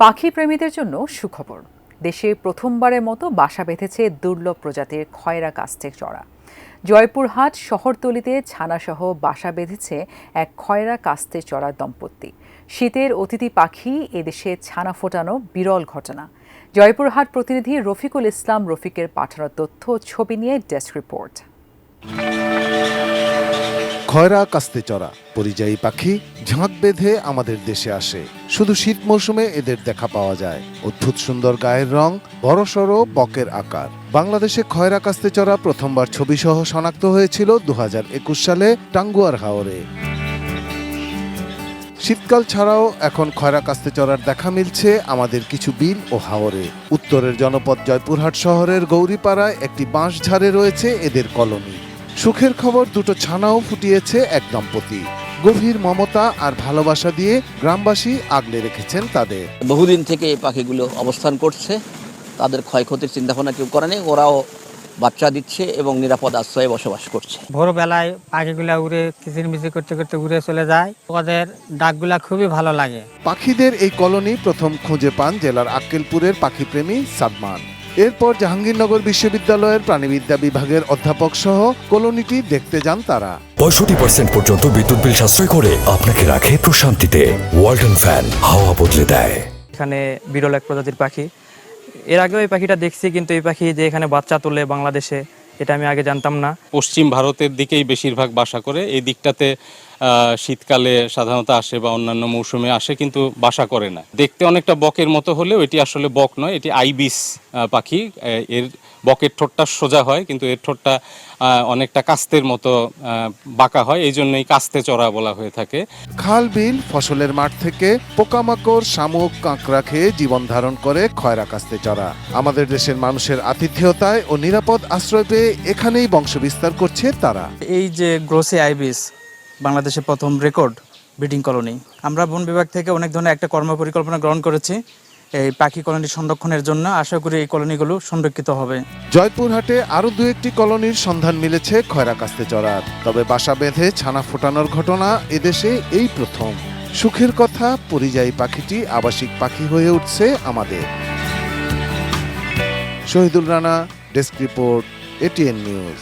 পাখি প্রেমীদের জন্য সুখবর। দেশে প্রথমবারের মতো বাসা বেঁধেছে দুর্লভ প্রজাতির খয়রা কাস্তে চড়া। জয়পুরহাট শহরতলিতে ছানাসহ বাসা বেঁধেছে এক খয়রা কাস্তে চড়া দম্পতি। শীতের অতিথি পাখি এদেশে ছানা ফোটানো বিরল ঘটনা। জয়পুরহাট প্রতিনিধি রফিকুল ইসলাম রফিকের পাঠানো তথ্য ছবি নিয়ে ডেস্ক রিপোর্ট। খয়রা কাস্তে চড়া পরিযায়ী পাখি ঝাঁক বেঁধে আমাদের দেশে আসে। শুধু শীত মৌসুমে এদের দেখা পাওয়া যায়। অদ্ভুত সুন্দর গায়ের রং, বড়সড় বকের আকার। বাংলাদেশে খয়রা কাস্তে চড়া প্রথমবার ছবিসহ শনাক্ত হয়েছিল 2021 সালে টাঙ্গুয়ার হাওরে। শীতকাল ছাড়াও এখন খয়রা কাস্তে চড়ার দেখা মিলছে আমাদের কিছু বিল ও হাওরে। উত্তরের জনপদ জয়পুরহাট শহরের গৌরীপাড়ায় একটি বাঁশঝাড়ে রয়েছে এদের কলোনি। সুখের খবর, দুটো ছানাও ফুটিয়েছে এক দম্পতি। গভীর মমতা আর ভালোবাসা দিয়ে গ্রামবাসী আগলে রেখেছেন তাদের। বহুদিন থেকে এই পাখিগুলো অবস্থান করছে, তাদের ক্ষয়ক্ষতির চিন্তাভাবনা কেউ করেনি। ওরাও বাচ্চা দিচ্ছে এবং নিরাপদ আশ্রয়ে বসবাস করছে। ভোরবেলায় পাখিগুলা উড়ে কিচিরমিচির করতে করতে উড়ে চলে যায়। ওদের ডাকগুলা খুবই ভালো লাগে। পাখিদের এই কলোনি প্রথম খুঁজে পান জেলার আক্কেলপুরের পাখিপ্রেমী সাদমান। এরপর জাহাঙ্গীরনগর বিশ্ববিদ্যালয়ের প্রাণীবিদ্যা বিভাগের অধ্যাপক সহ কলোনিটি দেখতে যান তারা। 65% পর্যন্ত বিদ্যুৎ বিল সাশ্রয় করে আপনাকে রাখে প্রশান্তিতে। ওয়ালটন ফ্যান হাওয়া বদলে দেয়। এখানে বিরল এক প্রজাতির পাখি। এর আগেও এই পাখিটা দেখছি, কিন্তু এই পাখি যে এখানে বাচ্চা তোলে বাংলাদেশে, এটা আমি আগে জানতাম না। পশ্চিম ভারতের দিকেই বেশিরভাগ বাসা করে। এই দিকটাতে শীতকালে সাধারণত আসে বা অন্যান্য মৌসুমে আসে, কিন্তু বাসা করে না। দেখতে অনেকটা বকের মতো হলেও এটি আসলে বক নয়, এটি আইবিস পাখি। এর বকের ঠোঁটটা সোজা হয়, কিন্তু এর ঠোঁটটা অনেকটা কাস্তের মতো বাঁকা হয়, এই জন্যই কাস্তে চড়া বলা হয়ে থাকে। খাল বিল ফসলের মাঠ থেকে পোকামাকড়, শামুক, কাঁকড়া খেয়ে জীবন ধারণ করে খয়রা কাস্তে চড়া। আমাদের দেশের মানুষের আতিথেয়তায় ও নিরাপদ আশ্রয় পেয়ে এখানেই বংশবিস্তার করছে তারা। এই যে গ্রোসে আইবিস বাংলাদেশের প্রথম রেকর্ড ব্রিডিং কলোনি, আমরা বন বিভাগ থেকে অনেক ধরনের একটা কর্মপরিকল্পনা গ্রহণ করেছি এই পাখি কলোনি সংরক্ষণের জন্য। আশা করি এই কলোনিগুলো সংরক্ষিত হবে। জয়পুরহাটে আরো 2-1টি কলোনির সন্ধান মিলেছে খয়রা কাস্তে চড়ার। তবে বাসা বেঁধে ছানা ফোটানোর ঘটনা এদেশে এই প্রথম। সুখের কথা, পরিযায়ী পাখিটি আবাসিক পাখি হয়ে উঠছে আমাদের। Shahidul Rana, desk report, ATN news.